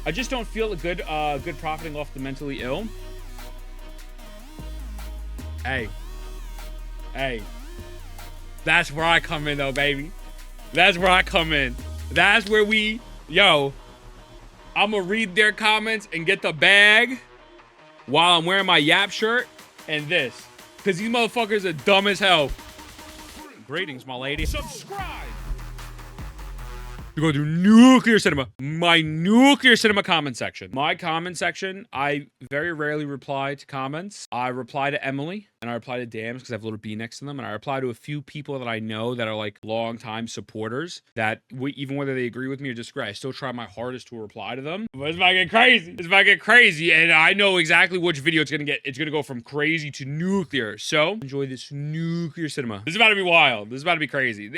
I just don't feel good profiting off the mentally ill. Hey. That's where I come in though, baby. That's where I come in. That's where I'm gonna read their comments and get the bag while I'm wearing my Yap shirt and this. Cause these motherfuckers are dumb as hell. Greetings, my lady. Subscribe. You go to Nuclear Cinema. My Nuclear Cinema comment section. My comment section, I very rarely reply to comments. I reply to Emily and I reply to Dams because I have a little B next to them. And I reply to a few people that I know that are like long-time supporters that even whether they agree with me or disagree, I still try my hardest to reply to them. But it's about to get crazy. It's about to get crazy. And I know exactly which video it's going to get. It's going to go from crazy to nuclear. So enjoy this Nuclear Cinema. This is about to be wild. This is about to be crazy.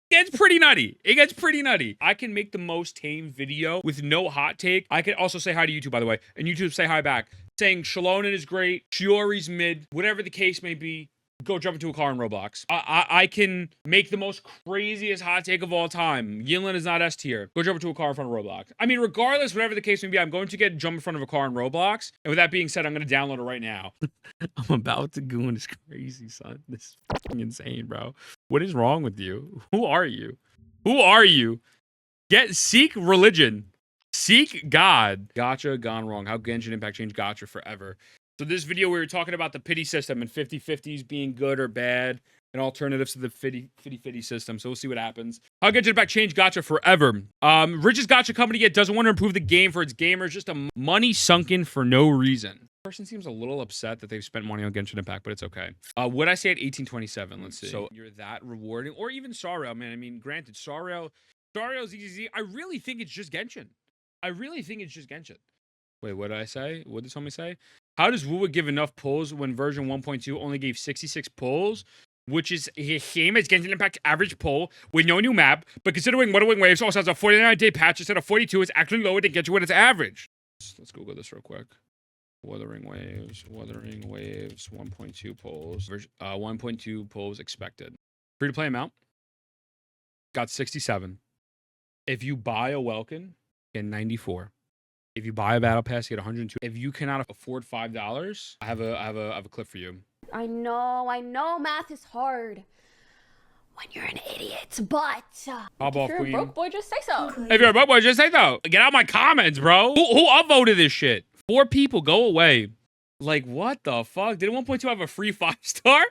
It gets pretty nutty. It gets pretty nutty. I can make the most tame video with no hot take. I can also say hi to YouTube, by the way, and YouTube say hi back. Saying Shalonen is great, Shiori's mid, whatever the case may be, go jump into a car in Roblox. I can make the most craziest hot take of all time. Yinlin is not S tier. Go jump into a car in front of Roblox. I mean, regardless, whatever the case may be, I'm going to jump in front of a car in Roblox. And with that being said, I'm going to download it right now. I'm about to go in. It's crazy, son. This is fucking insane, bro. What is wrong with you? Who are you? Who are you? Seek religion. Seek God. Gacha gone wrong. How Genshin Impact changed Gacha forever. So this video, we were talking about the pity system and 50-50s being good or bad and alternatives to the 50-50 system. So we'll see what happens. How Genshin Impact changed Gacha forever. Richest Gacha company yet doesn't want to improve the game for its gamers. Just a money sunk in for no reason. Person seems a little upset that they've spent money on Genshin Impact, but it's okay. Would I say at 1827? Let's see. So you're that rewarding, or even Sorrel, man. I mean, granted, Sorrel's easy. I really think it's just Genshin. Wait, what did I say? What did somebody say? How does Wuwa give enough pulls when version 1.2 only gave 66 pulls, which is the same as Genshin Impact average pull with no new map, but considering Wuthering Waves also has a 49-day patch instead of 42, it's actually lower than Genshin when it's average. Let's Google this real quick. Wuthering Waves, 1.2 pulls, 1.2 pulls expected. Free-to-play amount, got 67. If you buy a Welkin, get 94. If you buy a battle pass, you get 102. If you cannot afford $5, I have a clip for you. I know math is hard when you're an idiot, but if you're a broke boy, just say so. If you're a broke boy, just say so. Get out my comments, bro. Who upvoted this shit? 4 people, go away. Like, what the fuck? Did 1.2 have a free 5-star?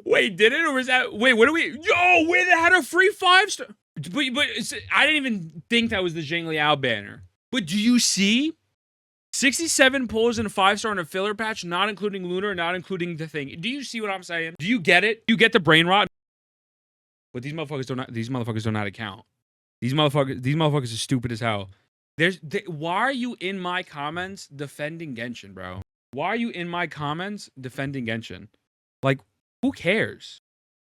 Wait, did it? Or was that... Wait, what do we... Yo, wait, it had a free 5-star? But I didn't even think that was the Zhang Liao banner. But do you see? 67 pulls and a 5-star in a filler patch, not including Lunar, not including the thing. Do you see what I'm saying? Do you get it? Do you get the brain rot? But these motherfuckers don't know how to count. These motherfuckers are stupid as hell. Why are you in my comments defending Genshin, bro? Why are you in my comments defending Genshin? Like, who cares?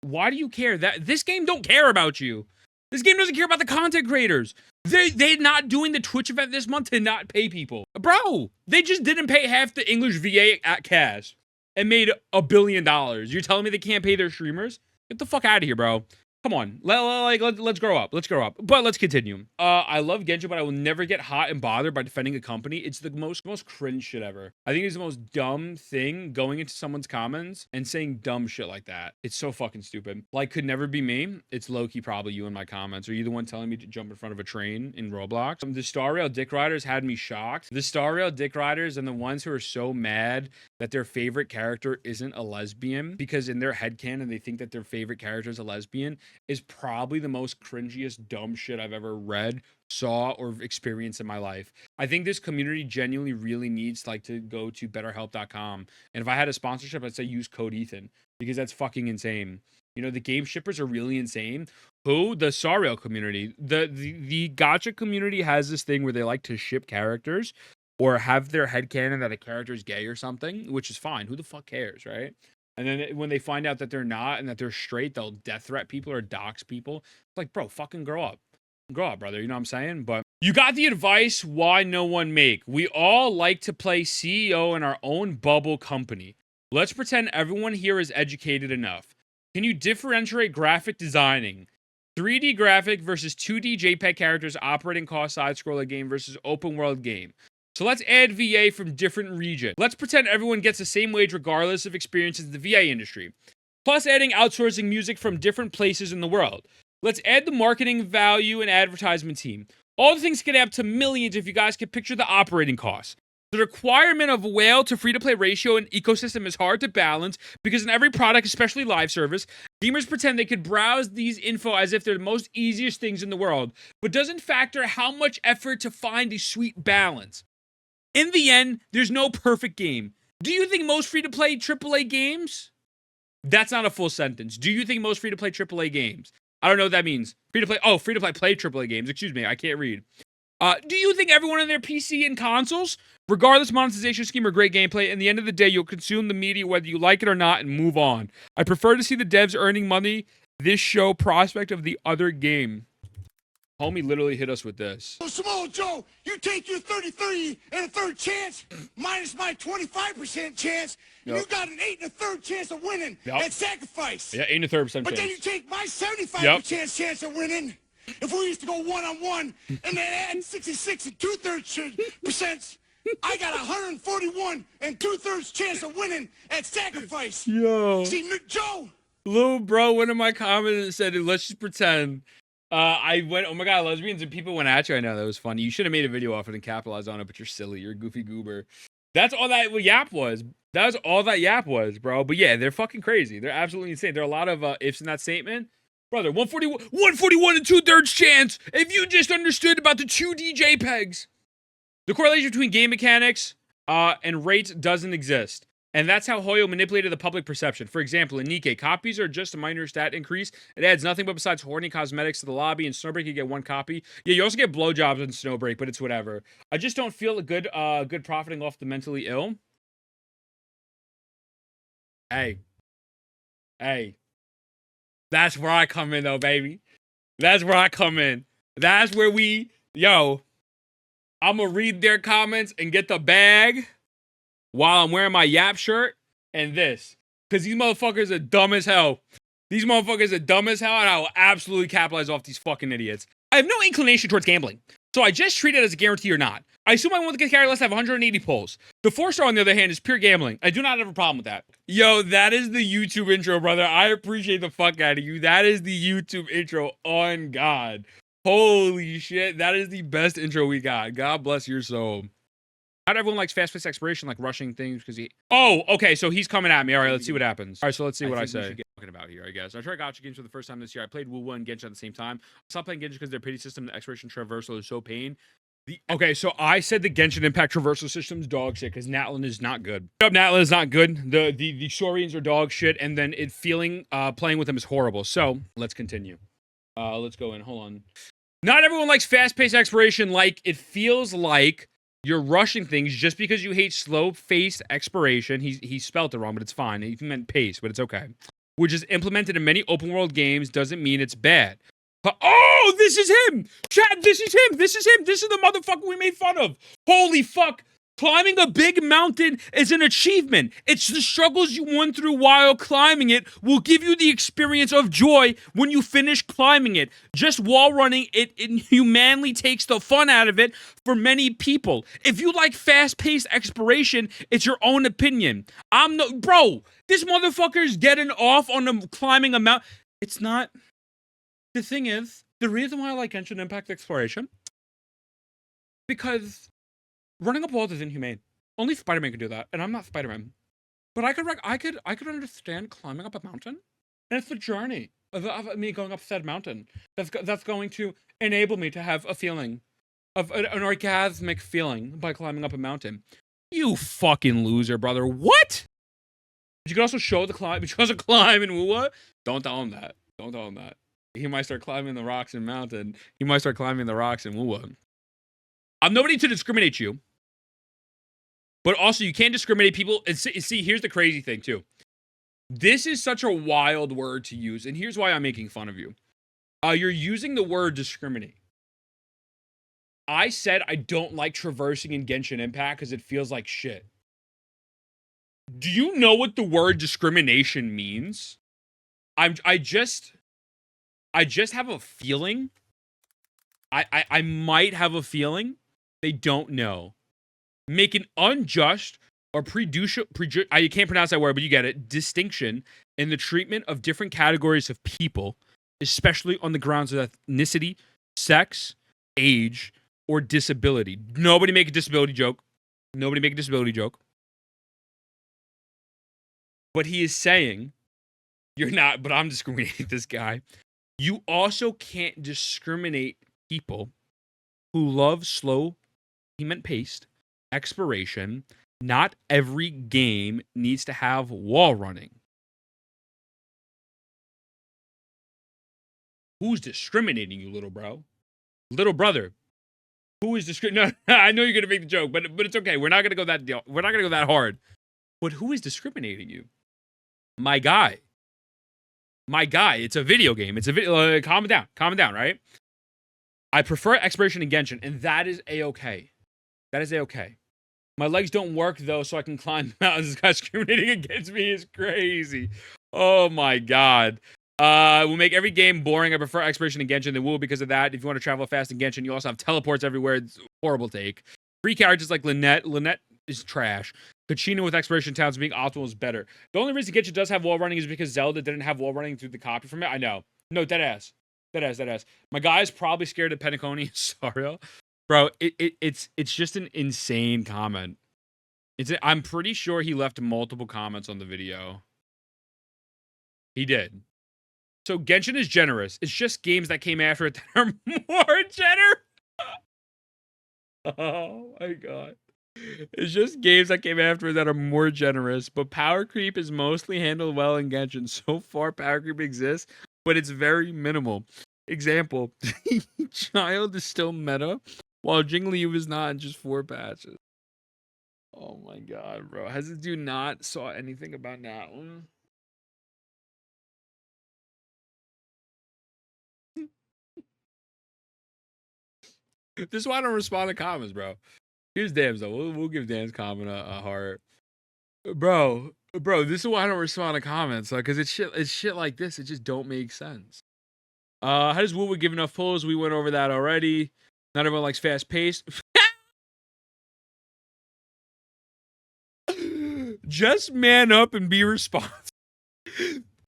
Why do you care? This game don't care about you. This game doesn't care about the content creators. They're not doing the Twitch event this month to not pay people. Bro, they just didn't pay half the English VA at cash and made $1 billion. You're telling me they can't pay their streamers? Get the fuck out of here, bro. Come on, let's grow up. Let's grow up. But let's continue. I love Genshin, but I will never get hot and bothered by defending a company. It's the most cringe shit ever. I think it's the most dumb thing going into someone's comments and saying dumb shit like that. It's so fucking stupid. Like, could never be me. It's low-key probably you in my comments. Are you the one telling me to jump in front of a train in Roblox? The Star Rail Dick Riders had me shocked. The Star Rail Dick Riders and the ones who are so mad that their favorite character isn't a lesbian because in their headcanon they think that their favorite character is a lesbian is probably the most cringiest dumb shit I've ever read, saw, or experienced in my life. I think this community genuinely really needs to go to betterhelp.com. And if I had a sponsorship, I'd say use code Ethan because that's fucking insane. You know, the game shippers are really insane. The Star Rail community, the Gacha community has this thing where they like to ship characters or have their headcanon that a character is gay or something, which is fine. Who the fuck cares, right? And then when they find out that they're not and that they're straight, they'll death threat people or dox people. It's like, bro, fucking grow up. Grow up, brother. You know what I'm saying? But you got the advice why no one make. We all like to play CEO in our own bubble company. Let's pretend everyone here is educated enough. Can you differentiate graphic designing? 3D graphic versus 2D JPEG characters, operating cost side-scroller game versus open world game. So let's add VA from different region. Let's pretend everyone gets the same wage regardless of experiences in the VA industry. Plus adding outsourcing music from different places in the world. Let's add the marketing value and advertisement team. All the things can add up to millions if you guys can picture the operating costs. The requirement of whale to free-to-play ratio and ecosystem is hard to balance because in every product, especially live service, gamers pretend they could browse these info as if they're the most easiest things in the world, but doesn't factor how much effort to find a sweet balance. In the end, there's no perfect game. Do you think most free-to-play AAA games? That's not a full sentence. Do you think most free-to-play AAA games? I don't know what that means. Free-to-play play AAA games. Excuse me, I can't read. Do you think everyone on their PC and consoles, regardless monetization scheme or great gameplay, in the end of the day, you'll consume the media whether you like it or not and move on? I prefer to see the devs earning money. This show prospect of the other game. Homie literally hit us with this. So Samoa Joe, you take your 30-30 and a third chance, minus my 25% chance, and you got an 8 and a third chance of winning at sacrifice. Yeah, 8 and a third percent chance. But then you take my 75% chance of winning. If we used to go one-on-one and then add 66 and 2/3%, I got 141 and 2/3 chance of winning at sacrifice. Yo. See, Joe. Little bro went in my comments and said, let's just pretend. I went, oh my god, lesbians and people went at you. I know, that was funny. You should have made a video off it and capitalized on it, but you're silly. You're a goofy goober. That's all that yap was. That was all that yap was, bro. But yeah, they're fucking crazy. They're absolutely insane. There are a lot of ifs in that statement. Brother, 141 and 2/3 chance if you just understood about the 2D JPEGs. The correlation between game mechanics and rates doesn't exist. And that's how Hoyo manipulated the public perception. For example, in Nikkei, copies are just a minor stat increase. It adds nothing but besides horny cosmetics to the lobby. In Snowbreak, you get 1 copy. Yeah, you also get blowjobs in Snowbreak, but it's whatever. I just don't feel good profiting off the mentally ill. Hey. That's where I come in, though, baby. That's where I come in. That's where I'm going to read their comments and get the bag while I'm wearing my Yap shirt and this. Because these motherfuckers are dumb as hell. These motherfuckers are dumb as hell, and I will absolutely capitalize off these fucking idiots. I have no inclination towards gambling, so I just treat it as a guarantee or not. I assume I want the carry list to have 180 pulls. The 4-star, on the other hand, is pure gambling. I do not have a problem with that. Yo, that is the YouTube intro, brother. I appreciate the fuck out of you. That is the YouTube intro on God. Holy shit. That is the best intro we got. God bless your soul. Not everyone likes fast-paced exploration, like rushing things, because he... Oh, okay, so he's coming at me. All right, let's see what happens. All right, so let's see what I say. Talking about here, I guess. I tried Gacha games for the first time this year. I played Wuthering and Genshin at the same time. I stopped playing Genshin because their pity system, the exploration traversal is so pain. Okay, so I said the Genshin Impact traversal system's dog shit because Natlan is not good. Natlan is not good. The Saurians are dog shit, and then playing with them is horrible. So let's continue. Let's go in. Hold on. Not everyone likes fast-paced exploration. Like it feels like you're rushing things just because you hate slow-paced exploration. He spelled it wrong, but it's fine. He meant pace, but it's okay. Which is implemented in many open-world games doesn't mean it's bad. But, oh, this is him! Chad, this is him! This is him! This is the motherfucker we made fun of! Holy fuck! Climbing a big mountain is an achievement. It's the struggles you went through while climbing it will give you the experience of joy when you finish climbing it. Just wall running, it humanly takes the fun out of it for many people. If you like fast-paced exploration, it's your own opinion. Bro, this motherfucker's getting off on climbing a mountain. It's not... The thing is, the reason why I like Genshin Impact exploration, because running up walls is inhumane. Only Spider-Man could do that, and I'm not Spider-Man. But I could understand climbing up a mountain, and it's the journey of me going up said mountain that's going to enable me to have a feeling of an orgasmic feeling by climbing up a mountain. You fucking loser, brother. What? But you can also show the climb. But you can also climb in Wuwa. Don't tell him that. Don't tell him that. He might start climbing the rocks in mountain. He might start climbing the rocks in Wuwa. I'm nobody to discriminate you. But also, you can't discriminate people. And see, here's the crazy thing, too. This is such a wild word to use. And here's why I'm making fun of you. You're using the word discriminate. I said I don't like traversing in Genshin Impact because it feels like shit. Do you know what the word discrimination means? I just have a feeling. I might have a feeling they don't know. Make an unjust or I can't pronounce that word, but you get it. Distinction in the treatment of different categories of people, especially on the grounds of ethnicity, sex, age, or disability. Nobody make a disability joke. Nobody make a disability joke. But he is saying, you're not, but I'm discriminating this guy. You also can't discriminate people who love slow, he meant paced, expiration. Not every game needs to have wall running. Who's discriminating you, little bro? Little brother. Who is discriminating? No, I know you're gonna make the joke, but it's okay. We're not gonna go that hard. But who is discriminating you? My guy. It's a video game. It's a video. Calm down, right? I prefer expiration in Genshin, and that is a-okay. That is a-okay. My legs don't work, though, so I can climb mountains. This guy discriminating against me is crazy. Oh, my God. We'll make every game boring. I prefer expiration in Genshin than WoW because of that. If you want to travel fast in Genshin, you also have teleports everywhere. It's a horrible take. Free characters like Lynette. Lynette is trash. Kachina with expiration towns being optimal is better. The only reason Genshin does have wall running is because Zelda didn't have wall running through the copy from it. I know. No, deadass. My guy's probably scared of Penacony. Sorry. Bro, it's just an insane comment. I'm pretty sure he left multiple comments on the video. He did. So Genshin is generous. It's just games that came after it that are more generous. Oh my God. It's just games that came after it that are more generous, but power creep is mostly handled well in Genshin. So far, power creep exists, but it's very minimal. Example, Child is still meta, while Jingliu is not in just 4 patches. Oh my God, bro. Has this dude not saw anything about Natlan? This is why I don't respond to comments, bro. Here's Dan's though. We'll give Dan's comment a heart. Bro, this is why I don't respond to comments, because it's shit like this. It just don't make sense. How does Woo give enough pulls? We went over that already. Not everyone likes fast paced. Just man up and be responsible.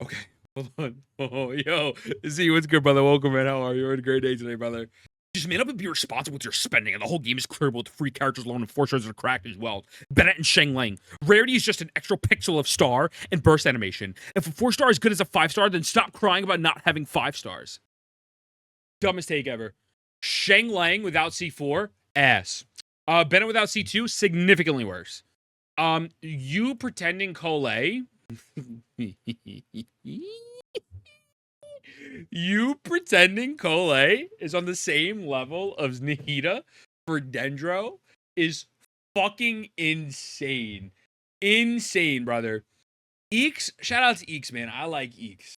Okay, hold on. Oh, yo, Z, what's good, brother? Welcome, man. How are you? We're having a great day today, brother. Just man up and be responsible with your spending, and the whole game is clearable with free characters alone and 4 stars are cracked as well. Bennett and Sheng Lang. Rarity is just an extra pixel of star and burst animation. If a 4-star is good as a 5-star, then stop crying about not having 5 stars. Dumbest take ever. Sheng Lang without C4, ass. Bennett without C2, significantly worse. You pretending QOL. You pretending QOL is on the same level of Nahida for Dendro is fucking insane. Insane, brother. Eeks, shout out to Eeks, man. I like Eeks.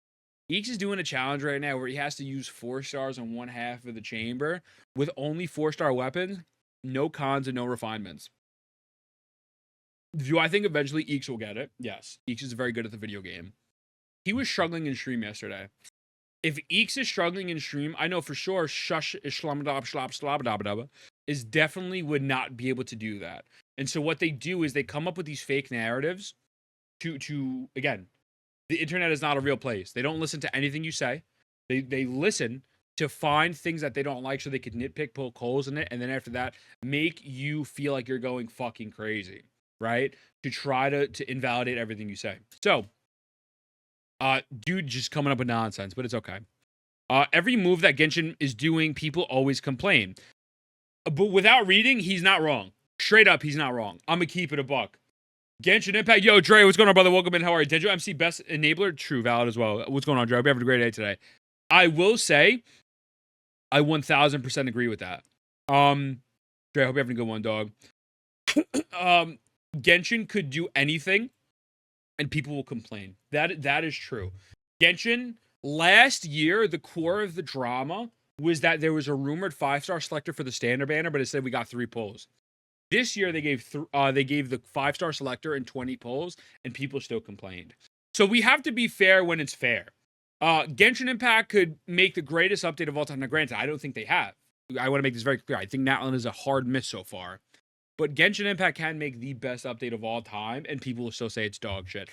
Eeks is doing a challenge right now where he has to use 4 stars on 1/2 of the chamber with only 4-star weapons, no cons and no refinements. Do I think eventually Eeks will get it? Yes. Eeks is very good at the video game. He was struggling in stream yesterday. If Eeks is struggling in stream, I know for sure Shush is definitely would not be able to do that. And so what they do is they come up with these fake narratives to again, the internet is not a real place. They don't listen to anything you say. They listen to find things that they don't like so they can nitpick, poke holes in it, and then after that, make you feel like you're going fucking crazy, right? To try to invalidate everything you say. So, dude just coming up with nonsense, but it's okay. Every move that Genshin is doing, people always complain. But without reading, he's not wrong. Straight up, he's not wrong. I'm gonna keep it a buck. Genshin Impact. Yo, Dre, what's going on, brother? Welcome in. How are you? Dendro MC best enabler? True, valid as well. What's going on, Dre? Hope you're having a great day today. I will say, I 1000% agree with that. Dre, I hope you're having a good one, dog. Genshin could do anything, and people will complain. That is true. Genshin, last year, the core of the drama was that there was a rumored 5-star selector for the standard banner, but it said we got 3 pulls. This year, they gave the 5-star selector and 20 pulls, and people still complained. So we have to be fair when it's fair. Genshin Impact could make the greatest update of all time. Now, granted, I don't think they have. I want to make this very clear. I think Natlan is a hard miss so far. But Genshin Impact can make the best update of all time, and people will still say it's dog shit.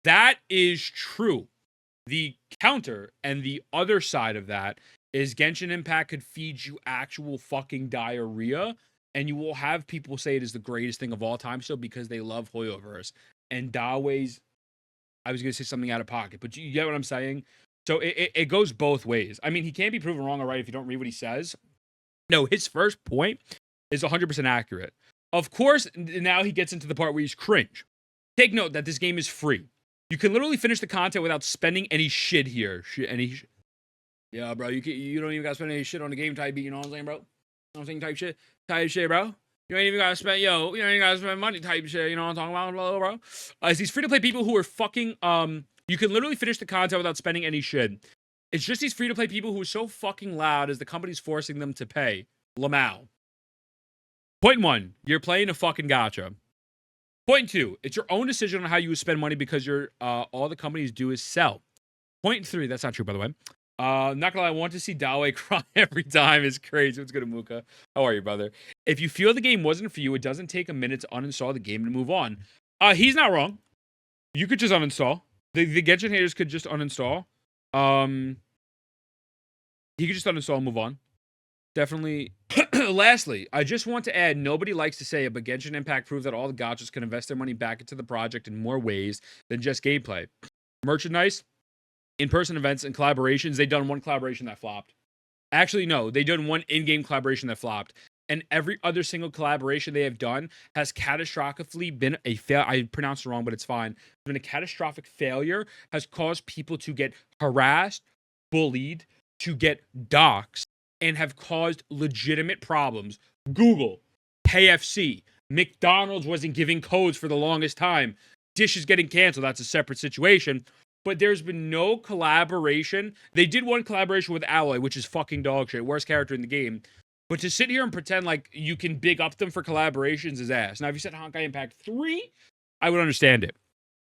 That is true. The counter and the other side of that is Genshin Impact could feed you actual fucking diarrhea, and you will have people say it is the greatest thing of all time still because they love Hoyoverse. And Dawe's, I was going to say something out of pocket, but you get what I'm saying? So it goes both ways. I mean, he can't be proven wrong or right if you don't read what he says. No, his first point is 100% accurate. Of course, now he gets into the part where he's cringe. Take note that this game is free. You can literally finish the content without spending any shit here. Yeah, bro, you don't even got to spend any shit on the game type beat, you know what I'm saying, bro? You know what I'm saying? Type shit, bro. You ain't even got to spend, you ain't even got to spend money type shit, you know what I'm talking about, bro? It's these free-to-play people who are fucking, you can literally finish the content without spending any shit. It's just these free-to-play people who are so fucking loud as the company's forcing them to pay. Lamau. Point 1, you're playing a fucking gacha. Point 2, it's your own decision on how you spend money because all the companies do is sell. Point 3, that's not true, by the way. Not gonna lie, I want to see Dawe cry every time. It's crazy. What's good, Amuka? How are you, brother? If you feel the game wasn't for you, it doesn't take a minute to uninstall the game and move on. He's not wrong. You could just uninstall. The Genshin haters could just uninstall. He could just uninstall and move on. Definitely. Lastly, I just want to add, nobody likes to say it, but Genshin Impact proved that all the gachas can invest their money back into the project in more ways than just gameplay. Merchandise, in-person events, and collaborations. They done one collaboration that flopped. Actually, no, they done one in-game collaboration that flopped. And every other single collaboration they have done has catastrophically been a fail. I pronounced it wrong, but it's fine. It's been a catastrophic failure, has caused people to get harassed, bullied, to get doxxed, and have caused legitimate problems. Google, KFC, McDonald's wasn't giving codes for the longest time. Dish is getting canceled. That's a separate situation. But there's been no collaboration. They did one collaboration with Alloy, which is fucking dog shit. Worst character in the game. But to sit here and pretend like you can big up them for collaborations is ass. Now, if you said Honkai Impact 3, I would understand it.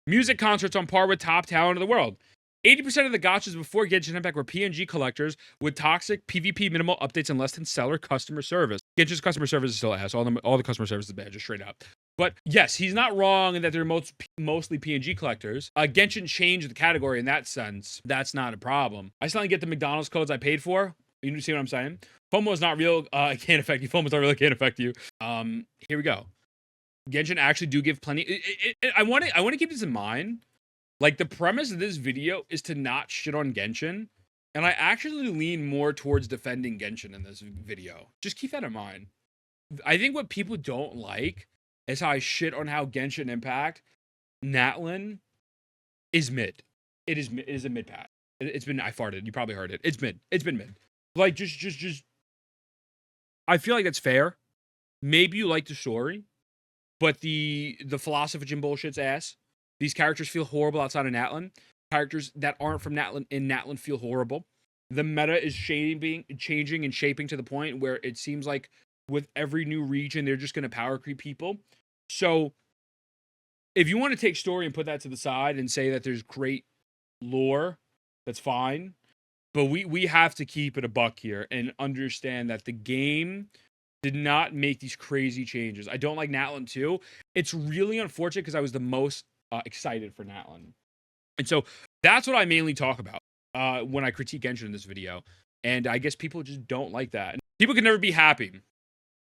Music concerts on par with top talent in the world. 80% of the gachas before Genshin Impact were PNG collectors with toxic PvP minimal updates and less than stellar customer service. Genshin's customer service is still ass. All the customer service is bad, just straight up. But yes, he's not wrong in that they're mostly PNG collectors. Genshin changed the category in that sense. That's not a problem. I still don't get the McDonald's codes I paid for. You see what I'm saying? FOMO is not real. It can't affect you. FOMO's not real. It can't affect you. Here we go. Genshin actually do give plenty. I want to keep this in mind. Like, the premise of this video is to not shit on Genshin. And I actually lean more towards defending Genshin in this video. Just keep that in mind. I think what people don't like is how I shit on how Genshin Impact, Natlan, is mid. It is a mid patch. It's been, I farted. You probably heard it. It's mid. It's been mid. Like, just. I feel like that's fair. Maybe you like the story, but the philosophy and bullshit's ass. These characters feel horrible outside of Natlan. Characters that aren't from Natlan in Natlan feel horrible. The meta is changing and shaping to the point where it seems like with every new region, they're just going to power creep people. So if you want to take story and put that to the side and say that there's great lore, that's fine. But we have to keep it a buck here and understand that the game did not make these crazy changes. I don't like Natlan 2. It's really unfortunate because I was the most excited for Natlan. And so that's what I mainly talk about when I critique Genshin in this video. And I guess people just don't like that. People can never be happy.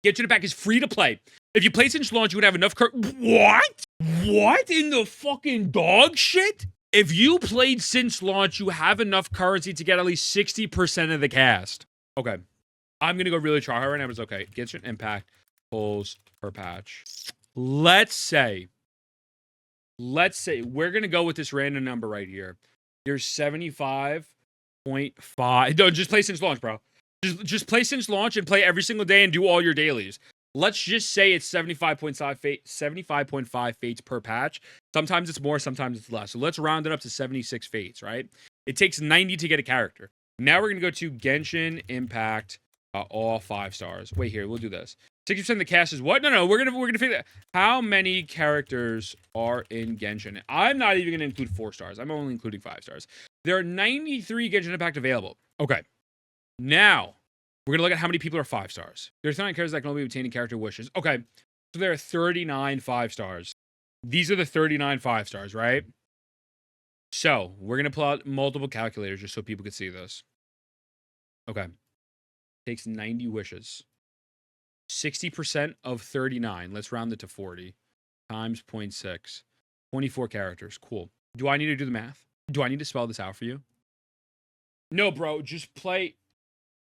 Genshin Impact is free to play. If you play since launch, you would have enough What? What in the fucking dog shit? If you played since launch, you have enough currency to get at least 60% of the cast. Okay. I'm going to go really try hard right now, but it's okay. Genshin Impact pulls per patch. Let's say we're going to go with this random number right here. There's 75.5. No, just play since launch, bro. Just play since launch and play every single day and do all your dailies. Let's just say it's 75.5 fates per patch. Sometimes it's more, sometimes it's less. So let's round it up to 76 fates, right? It takes 90 to get a character. Now we're going to go to Genshin Impact, all 5 stars. Wait, here, we'll do this. 60% of the cast is what? No, we're gonna figure that. How many characters are in Genshin? I'm not even gonna include 4 stars. I'm only including 5 stars. There are 93 Genshin Impact available. Okay. Now, we're gonna look at how many people are 5 stars. There's 39 characters that can only be obtained in character wishes. Okay. So there are 39 5 stars. These are the 39 5 stars, right? So, we're gonna pull out multiple calculators just so people can see this. Okay. Takes 90 wishes. 60% of 39, let's round it to 40, times 0.6. 24 characters, cool. Do I need to do the math? Do I need to spell this out for you? No, bro, just play.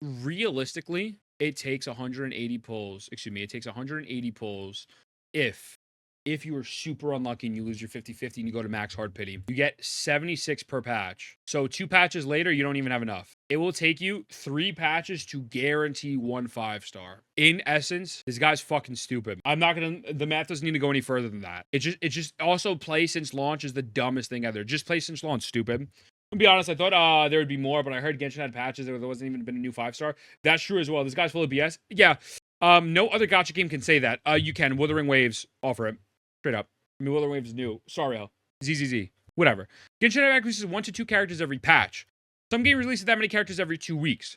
Realistically, it takes 180 pulls. Excuse me, it takes 180 pulls if you are super unlucky and you lose your 50-50 and you go to max hard pity. You get 76 per patch. So 2 patches later, you don't even have enough. It will take you 3 patches to guarantee 1 5-star. In essence, this guy's fucking stupid. The math doesn't need to go any further than that. It just also play since launch is the dumbest thing ever. Just play since launch, stupid. To be honest, I thought there would be more, but I heard Genshin had patches. There wasn't even been a new 5-star. That's true as well. This guy's full of BS. Yeah. No other gacha game can say that. You can. Wuthering Waves offer it. Straight up. I mean, Wuthering Waves is new. Sorry, ZZZ. Whatever. Genshin Impact releases 1 to 2 characters every patch. Some game releases that many characters every 2 weeks.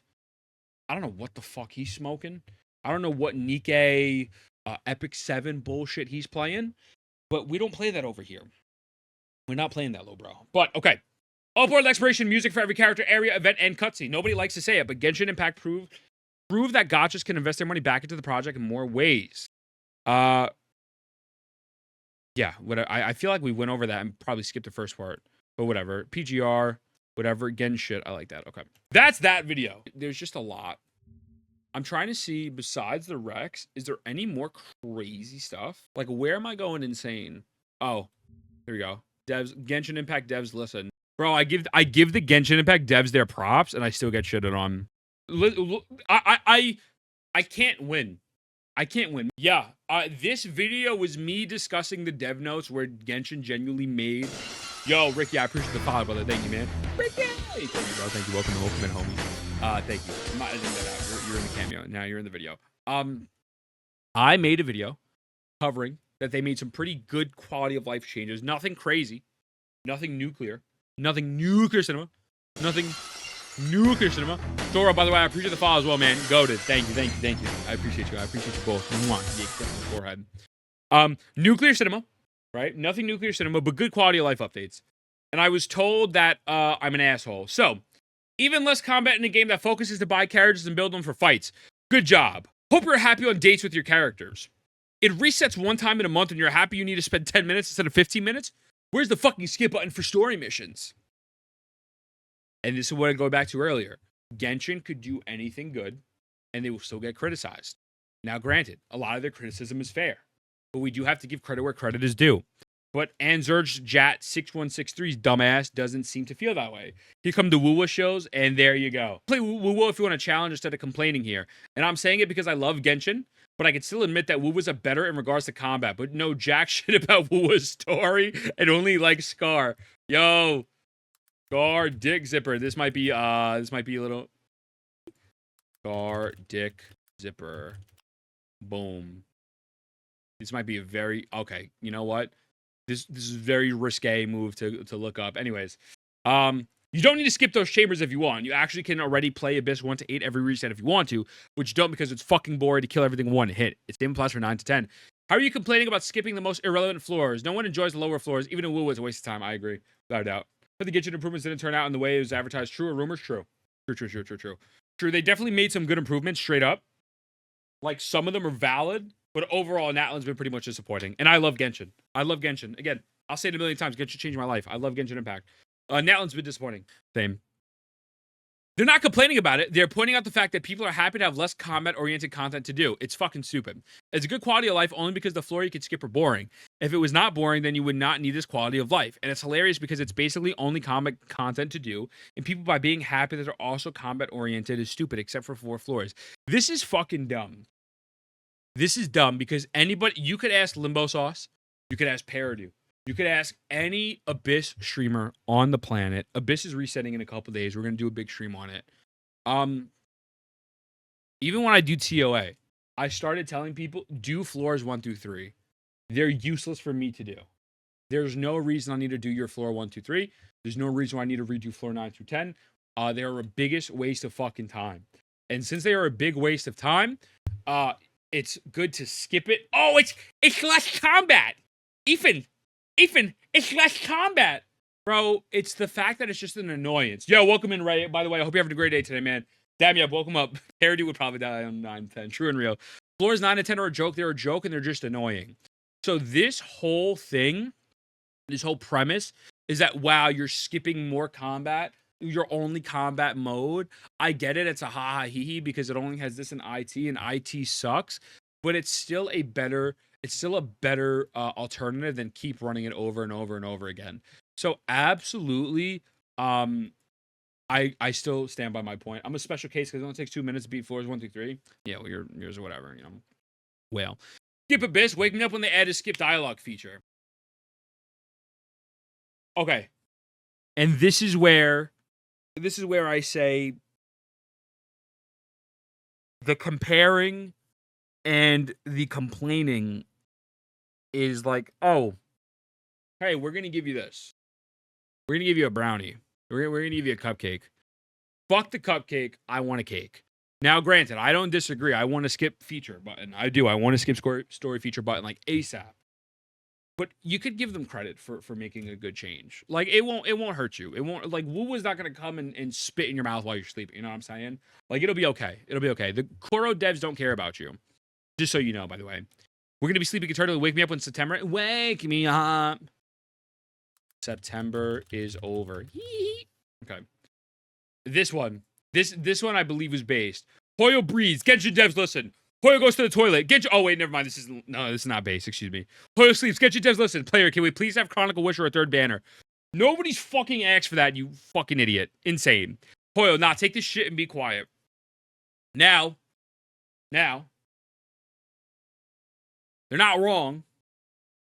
I don't know what the fuck he's smoking. I don't know what Nikkei Epic 7 bullshit he's playing. But we don't play that over here. We're not playing that, low bro. But, okay. All-board exploration music for every character, area, event, and cutscene. Nobody likes to say it, but Genshin Impact proved that gachas can invest their money back into the project in more ways. Yeah, I feel like we went over that and probably skipped the first part, but whatever. PGR, whatever. Genshin, I like that. Okay. That's that video. There's just a lot. I'm trying to see, besides the Rex, is there any more crazy stuff? Like, where am I going insane? Oh, here we go. Devs, Genshin Impact devs, listen. Bro, I give the Genshin Impact devs their props, and I still get shitted on. I can't win. I can't win. Yeah, this video was me discussing the dev notes where Genshin genuinely made. Yo, Ricky, I appreciate the follow, brother. Thank you, man. Ricky, thank you, bro. Thank you. Welcome in, homie. Thank you. I'm not editing that out. You're in the cameo. Now you're in the video. I made a video covering that they made some pretty good quality of life changes. Nothing crazy. Nothing nuclear. Nothing nuclear cinema. Nothing nuclear cinema. Dora, by the way, I appreciate the follow as well, man. Goated. Thank you. I appreciate you. I appreciate you both. Mwah. Yeah, the forehead. Nuclear cinema, right? Nothing nuclear cinema, but good quality of life updates. And I was told that I'm an asshole. So, even less combat in a game that focuses to buy characters and build them for fights. Good job. Hope you're happy on dates with your characters. It resets 1 time in a month and you're happy you need to spend 10 minutes instead of 15 minutes? Where's the fucking skip button for story missions? And this is what I go back to earlier. Genshin could do anything good, and they will still get criticized. Now, granted, a lot of their criticism is fair, but we do have to give credit where credit is due. But Anzurge Jat 6163's dumbass doesn't seem to feel that way. He come to Woo-Woo shows, and there you go. Play Woo-Woo if you want to challenge instead of complaining here. And I'm saying it because I love Genshin, but I can still admit that Woo-Woo's better in regards to combat, but no jack shit about Woo-Woo's story and only like Scar. Yo, Scar Dick Zipper. This might be a little Scar Dick Zipper. Boom. This might be a very okay. You know what? This is a very risque move to look up. Anyways, you don't need to skip those chambers if you want. You actually can already play Abyss 1 to 8 every reset if you want to, which you don't because it's fucking boring to kill everything one hit. It's Game Plus for 9 to 10. How are you complaining about skipping the most irrelevant floors? No one enjoys the lower floors. Even in Woo is a waste of time. I agree. Without a doubt. But the Genshin improvements didn't turn out in the way it was advertised. True or rumors? True. True. They definitely made some good improvements straight up. Like, some of them are valid, but overall, Natlan's been pretty much disappointing. And I love Genshin. Again, I'll say it a million times. Genshin changed my life. I love Genshin Impact. Natlan's been disappointing. Same. They're not complaining about it. They're pointing out the fact that people are happy to have less combat-oriented content to do. It's fucking stupid. It's a good quality of life only because the floor you could skip are boring. If it was not boring, then you would not need this quality of life. And it's hilarious because it's basically only combat content to do. And people, by being happy that they're also combat-oriented, is stupid, except for 4 floors. This is fucking dumb. This is dumb because anybody... You could ask Limbo Sauce. You could ask Paradu. You could ask any Abyss streamer on the planet. Abyss is resetting in a couple days. We're going to do a big stream on it. Even when I do TOA, I started telling people, do floors 1 through 3. They're useless for me to do. There's no reason I need to do your floor 1, 2, 3. There's no reason why I need to redo floor 9 through 10. They are a biggest waste of fucking time. And since they are a big waste of time, it's good to skip it. Oh, it's less combat. Ethan, it's less combat. Bro, it's the fact that it's just an annoyance. Yo, welcome in, Ray. By the way, I hope you're having a great day today, man. Damn, yeah, welcome up. Parody would probably die on 9 10. True and real. Floors 9 and 10 are a joke. They're a joke, and they're just annoying. So this whole thing, this whole premise, is that, wow, you're skipping more combat. Your only combat mode. I get it. It's a ha ha hee hee because it only has this in IT, and IT sucks. But it's still a better alternative than keep running it over and over and over again. So absolutely, I still stand by my point. I'm a special case because it only takes 2 minutes to beat floors 1 through 3. Yeah, well, yours or whatever, you know. Well, Skip Abyss, waking up when they add a skip dialogue feature. Okay. And this is where I say the comparing and the complaining is like, oh, hey, we're going to give you this. We're going to give you a brownie. We're going to give you a cupcake. Fuck the cupcake. I want a cake. Now, granted, I don't disagree. I want to skip feature button. I do. I want to skip story feature button like ASAP. But you could give them credit for making a good change. Like, it won't hurt you. It won't, like, Wu is not going to come and spit in your mouth while you're sleeping. You know what I'm saying? Like, it'll be okay. It'll be okay. The Koro devs don't care about you. Just so you know, by the way. We're going to be sleeping eternally. Wake me up when September. Wake me up. September is over. Okay. This one I believe was based. Hoyo breathes. Genshin devs listen. Hoyo goes to the toilet. Genshin. Oh wait, never mind. This is not base. Excuse me. Hoyo sleeps. Genshin devs listen. Player, can we please have Chronicle Wish or a third banner? Nobody's fucking asked for that. You fucking idiot. Insane. Hoyo, nah, take this shit and be quiet. Now, they're not wrong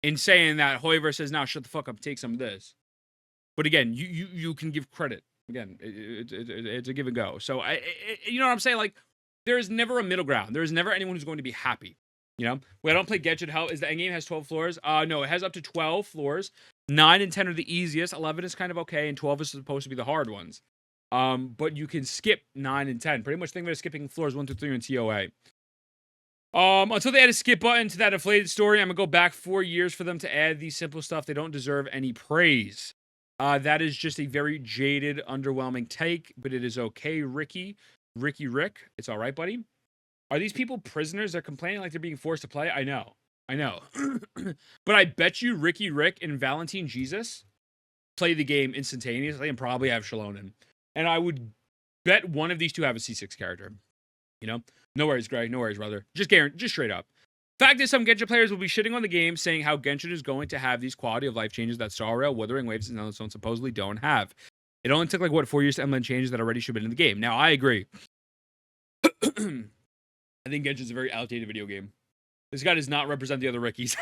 in saying that Hoyoverse says, now shut the fuck up and take some of this. But again, you can give credit. Again, it's a give and go. So, you know what I'm saying? Like, there is never a middle ground. There is never anyone who's going to be happy. You know? When I don't play Genshin, how is the endgame has 12 floors? No, it has up to 12 floors. 9 and 10 are the easiest. 11 is kind of okay, and 12 is supposed to be the hard ones. But you can skip 9 and 10. Pretty much think about skipping floors 1 through 3 in TOA. Until they add a skip button to that inflated story, I'm gonna go back 4 years for them to add the simple stuff. They don't deserve any praise. That is just a very jaded, underwhelming take, but it is okay, Rick. It's all right, buddy. Are these people prisoners? They're complaining like they're being forced to play? I know. But I bet you Rick and Valentine Jesus play the game instantaneously and probably have Shalonen. And I would bet one of these two have a C6 character. You know? No worries, Greg. No worries, brother. Just straight up. Fact is, some Genshin players will be shitting on the game, saying how Genshin is going to have these quality of life changes that Star Rail, Wuthering Waves, and Natlan supposedly don't have. It only took 4 years to implement changes that already should have been in the game. Now, I agree. I think Genshin's a very outdated video game. This guy does not represent the other Rickies.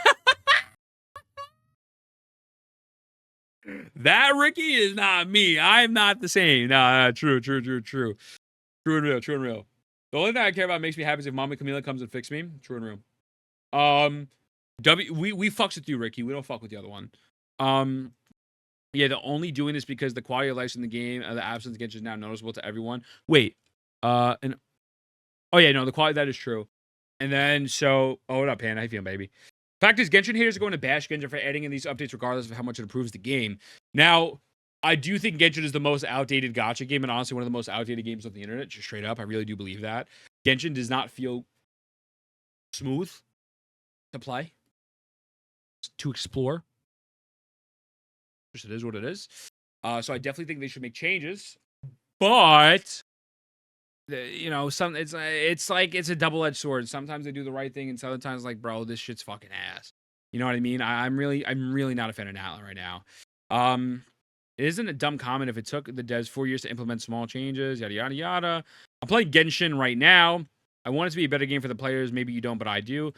That Ricky is not me. I'm not the same. Nah, true. True and real. The only thing I care about makes me happy is if Mama Camila comes and fix me. True and real. We fucks with you, Ricky. We don't fuck with the other one. Yeah, they're only doing this because the quality of life in the game, the absence of Genshin is now noticeable to everyone. Wait, oh yeah, no, the quality, that is true. And then, so, oh, what up, Pan? How you feeling, baby? Fact is, Genshin haters are going to bash Genshin for adding in these updates regardless of how much it improves the game. Now, I do think Genshin is the most outdated gacha game and honestly one of the most outdated games on the internet, just straight up. I really do believe that. Genshin does not feel smooth to play, to explore. Just it is what it is. So I definitely think they should make changes. But you know, it's like it's a double-edged sword. Sometimes they do the right thing, and sometimes like, bro, this shit's fucking ass. You know what I mean? I'm really not a fan of Natlan right now. It isn't a dumb comment if it took the devs 4 years to implement small changes, yada yada yada. I'm playing Genshin right now. I want it to be a better game for the players. Maybe you don't, but I do.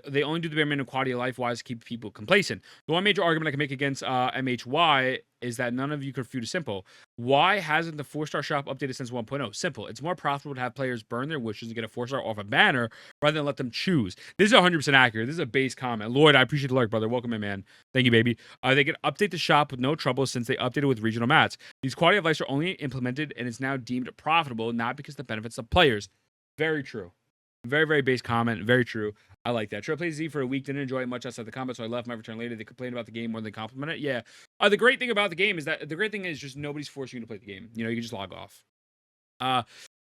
They only do the bare minimum quality of life wise to keep people complacent. The one major argument I can make against MHY is that none of you can refute is simple. Why hasn't the 4-star shop updated since 1.0? Simple. It's more profitable to have players burn their wishes and get a 4-star off a banner rather than let them choose. This is 100% accurate. This is a base comment. Lloyd, I appreciate the like, brother. Welcome in, man. Thank you, baby. They can update the shop with no trouble since they updated with regional mats. These quality of life are only implemented and it's now deemed profitable, not because of the benefits of players. Very true. Very, very base comment. Very true. I like that. Triple Z for a week. Didn't enjoy it much outside the combat, so I left. My return later. They complained about the game more than they compliment it. Yeah. The great thing about the game is that just nobody's forcing you to play the game. You know, you can just log off. Genshin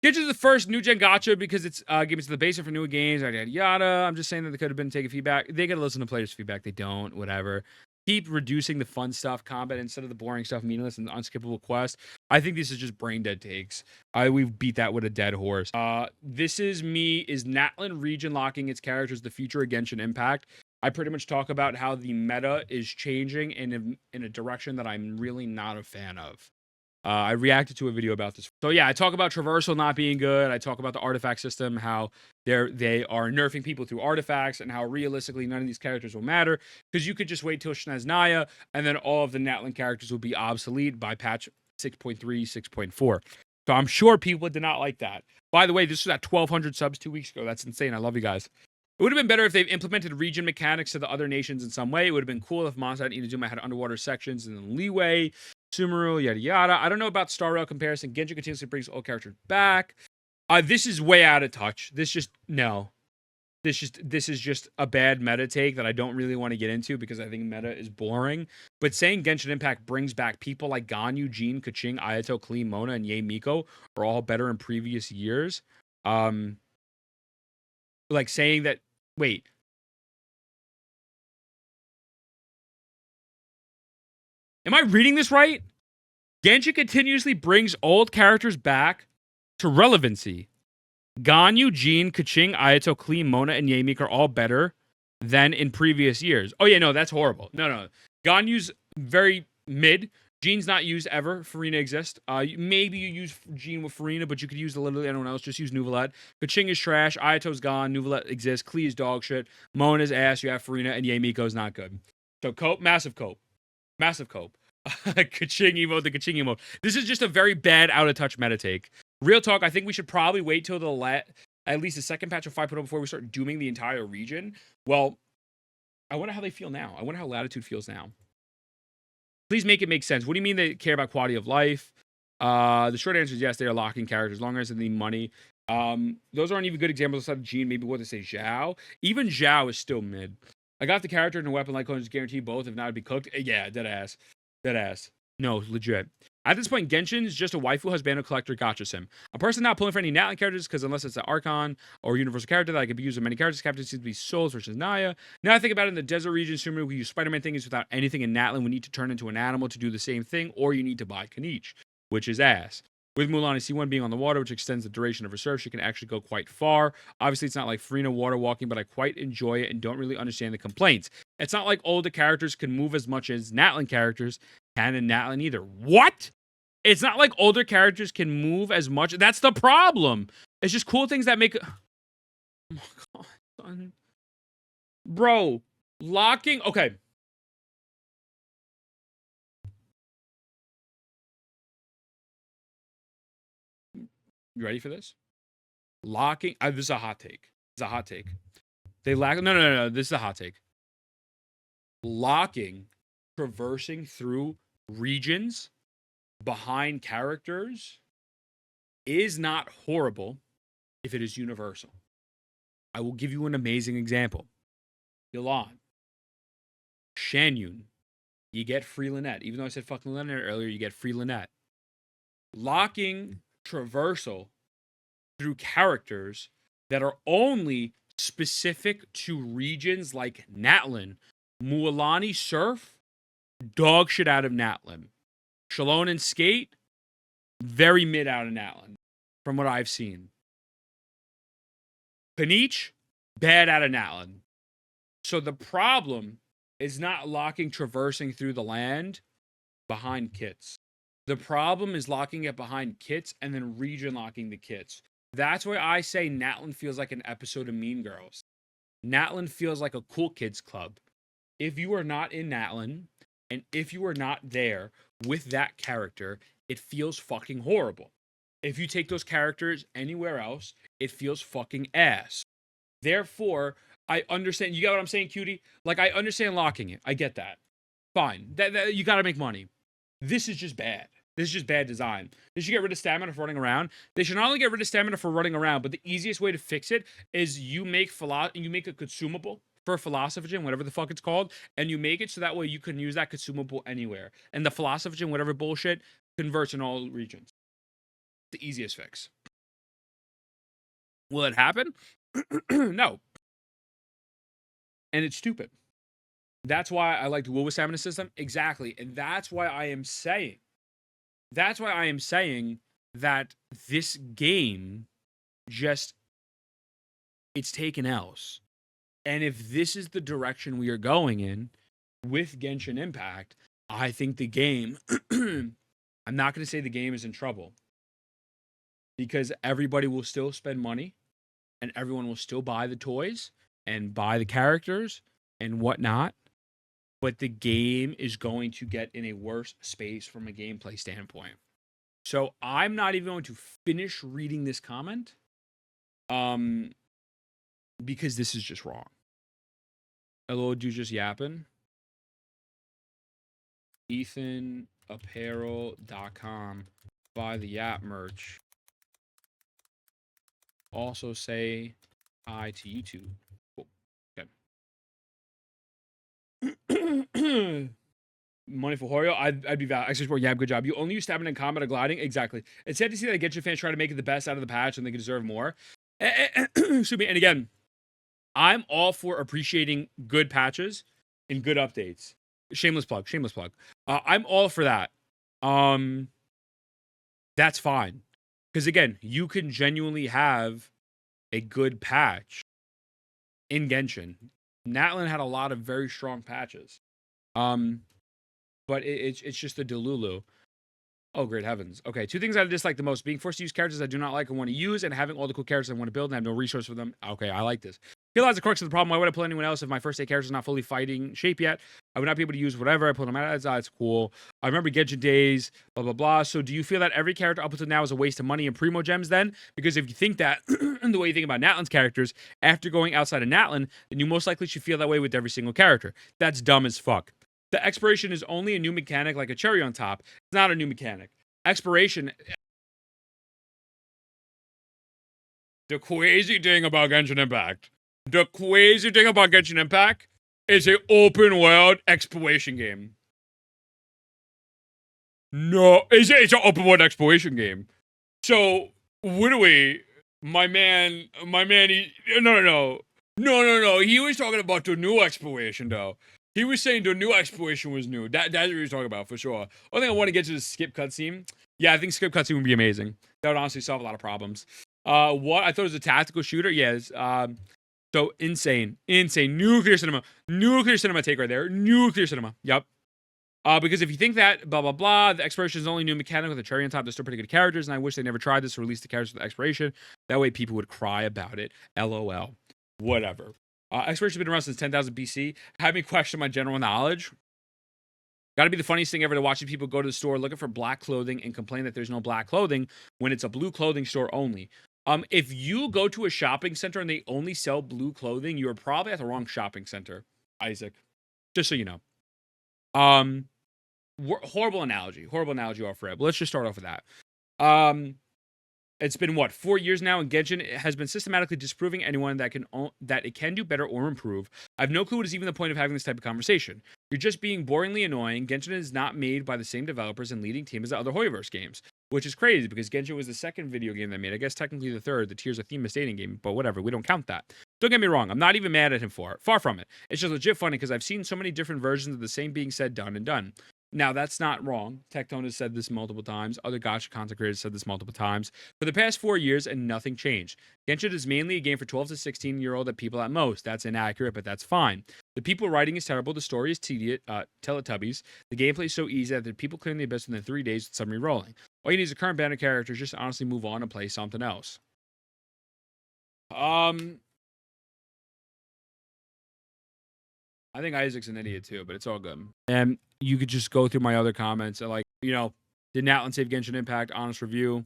is the first new gen gacha because it's giving us the basic for new games. Yada yada. I'm just saying that they could have been taking feedback. They gotta listen to players' feedback. They don't. Whatever. Keep reducing the fun stuff, combat instead of the boring stuff, meaningless and unskippable quest. I think this is just brain dead takes. We've beat that with a dead horse. This is me. Is Natlan region locking its characters the future of Genshin Impact? I pretty much talk about how the meta is changing in a direction that I'm really not a fan of. I reacted to a video about this. So yeah, I talk about traversal not being good. I talk about the artifact system, how they are nerfing people through artifacts, and how realistically none of these characters will matter because you could just wait till Naya, and then all of the Natlan characters will be obsolete by patch 6.3, 6.4. So I'm sure people did not like that. By the way, this was at 1,200 subs 2 weeks ago. That's insane. I love you guys. It would have been better if they've implemented region mechanics to the other nations in some way. It would have been cool if Monster and Inazuma had underwater sections and then leeway. Sumeru, yada yada. I don't know about Star Rail comparison. Genshin continuously brings all characters back. This is way out of touch. This is just a bad meta take that I don't really want to get into because I think meta is boring. But saying Genshin Impact brings back people like Ganyu, Jin, Keqing, Ayato, Klee, Mona, and Yae Miko are all better in previous years. Like saying that. Wait. Am I reading this right? Genshin continuously brings old characters back to relevancy. Ganyu, Jin, Keqing, Ayato, Klee, Mona, and Yae Miko are all better than in previous years. Oh, yeah, no, that's horrible. No. Ganyu's very mid. Jin's not used ever. Farina exists. Maybe you use Jin with Farina, but you could use literally anyone else. Just use Nuvolette. Keqing is trash. Ayato's gone. Nuvolette exists. Klee is dog shit. Mona's ass. You have Farina, and Yae Miko's not good. So cope, massive cope. Massive cope. Keqing emote, the Keqing emote. This is just a very bad out of touch meta take. Real talk, I think we should probably wait till at least the second patch of 5.0 before we start dooming the entire region. Well, I wonder how they feel now. I wonder how Latitude feels now. Please make it make sense. What do you mean they care about quality of life? The short answer is yes, they are locking characters as long as they need money. Those aren't even good examples outside of Gene. Maybe what they say, Zhao. Even Zhao is still mid. I got the character and a weapon like clones guarantee both. If not, it'd be cooked. Yeah, dead ass. No, legit. At this point, Genshin is just a waifu husband collector gacha sim. A person not pulling for any Natlan characters because unless it's an Archon or universal character that I could be used in many characters, captain seems to be Souls versus Naya. Now I think about it in the desert region, Sumeru, we use Spider-Man things without anything in Natlan. We need to turn into an animal to do the same thing, or you need to buy Kanich, which is ass. With Mulan and C1 being on the water, which extends the duration of her surf, she can actually go quite far. Obviously, it's not like Farina water walking, but I quite enjoy it and don't really understand the complaints. It's not like older characters can move as much as Natlan characters can in Natlan either. What? It's not like older characters can move as much. That's the problem. It's just cool things that make... Oh my God, son. Bro, locking... Okay. You ready for this? Locking... this is a hot take. They lack... No. This is a hot take. Locking, traversing through regions behind characters is not horrible if it is universal. I will give you an amazing example. Yelan. Shanyun. You get free Lynette. Even though I said fucking Lynette earlier, you get free Lynette. Locking traversal through characters that are only specific to regions like Natlan. Mualani Surf, dog shit out of Natlan. Shalon and Skate, very mid out of Natlan, from what I've seen. Kanich, bad out of Natlan. So the problem is not locking traversing through the land behind kits. The problem is locking it behind kits and then region locking the kits. That's why I say Natlan feels like an episode of Mean Girls. Natlan feels like a cool kids club. If you are not in Natlan, and if you are not there with that character, it feels fucking horrible. If you take those characters anywhere else, it feels fucking ass. Therefore, I understand. You get what I'm saying, cutie? Like, I understand locking it. I get that. Fine. That you got to make money. This is just bad. This is just bad design. They should get rid of stamina for running around. They should not only get rid of stamina for running around, but the easiest way to fix it is you make a consumable for Philosophagen, whatever the fuck it's called, and you make it so that way you can use that consumable anywhere. And the Philosophagen, whatever bullshit, converts in all regions. The easiest fix. Will it happen? No. And it's stupid. That's why I like the WoW stamina system. Exactly. And that's why I am saying that this game just, it's taken else. And if this is the direction we are going in with Genshin Impact, I think the game, I'm not going to say the game is in trouble, because everybody will still spend money and everyone will still buy the toys and buy the characters and whatnot. But the game is going to get in a worse space from a gameplay standpoint. So I'm not even going to finish reading this comment, because this is just wrong. Hello, dude, just yapping. EthanApparel.com. Buy the Yap merch. Also say hi to YouTube. Cool. Okay. Money for Horio, I'd be valid. Extra sport, yeah, good job. You only use stamina in combat or gliding? Exactly. It's sad to see that Genshin fans try to make it the best out of the patch and they deserve more. Excuse me. And again, I'm all for appreciating good patches and good updates. Shameless plug. I'm all for that. That's fine. Because again, you can genuinely have a good patch in Genshin. Natlan had a lot of very strong patches. But it's just the Delulu. Oh, great heavens. Okay, 2 things I dislike the most. Being forced to use characters I do not like and want to use, and having all the cool characters I want to build and have no resource for them. Okay, I like this. Realize the crux of the problem. Why would I pull anyone else if my first 8 characters are not fully fighting shape yet? I would not be able to use whatever I pull them out. It's cool. I remember Genshin days, blah, blah, blah. So do you feel that every character up until now is a waste of money and primo gems then? Because if you think that, the way you think about Natlan's characters, after going outside of Natlan, then you most likely should feel that way with every single character. That's dumb as fuck. The expiration is only a new mechanic like a cherry on top. It's not a new mechanic. Expiration. The crazy thing about Genshin Impact. Is an open world exploration game. No, it's an open world exploration game. So, what do we? My man, no. He was talking about the new exploration, though. He was saying the new exploration was new. That's what he was talking about, for sure. Only thing I want to get to is skip cutscene. Yeah, I think skip cutscene would be amazing. That would honestly solve a lot of problems. What? I thought it was a tactical shooter? Yes. So insane. Nuclear cinema take right there. Nuclear cinema. Yep. Because if you think that, blah, blah, blah, the exploration is only new mechanic with a cherry on top, they're still pretty good characters, and I wish they never tried this to release the characters with the exploration. That way people would cry about it. LOL. Whatever. Exploration's been around since 10,000 BC. Had me question my general knowledge. Gotta be the funniest thing ever to watch people go to the store looking for black clothing and complain that there's no black clothing when it's a blue clothing store only. If you go to a shopping center and they only sell blue clothing, you're probably at the wrong shopping center, Isaac. Just so you know. Horrible analogy off rip. Let's just start off with that. It's been 4 years now, and Genshin has been systematically disproving anyone that it can do better or improve. I have no clue what is even the point of having this type of conversation. You're just being boringly annoying. Genshin is not made by the same developers and leading team as the other Hoyoverse games, which is crazy because Genshin was the second video game they made. I guess technically the third. The Tears of Theme Stadium game, but whatever. We don't count that. Don't get me wrong. I'm not even mad at him for it. Far from it. It's just legit funny because I've seen so many different versions of the same being said, done, and done. Now, that's not wrong. Tectone has said this multiple times. Other Gacha content creators said this multiple times. For the past 4 years, and nothing changed. Genshin is mainly a game for 12 to 16-year-old people at most. That's inaccurate, but that's fine. The people writing is terrible. The story is tedious. Teletubbies. The gameplay is so easy that the people clearing the abyss within 3 days with some re-rolling. All you need is a current band of characters. Just honestly move on and play something else. I think Isaac's an idiot too, but it's all good. And you could just go through my other comments and like, you know, did Natlan save Genshin Impact? Honest review.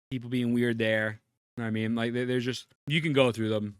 People being weird there. You know what I mean? Like, there's just, you can go through them.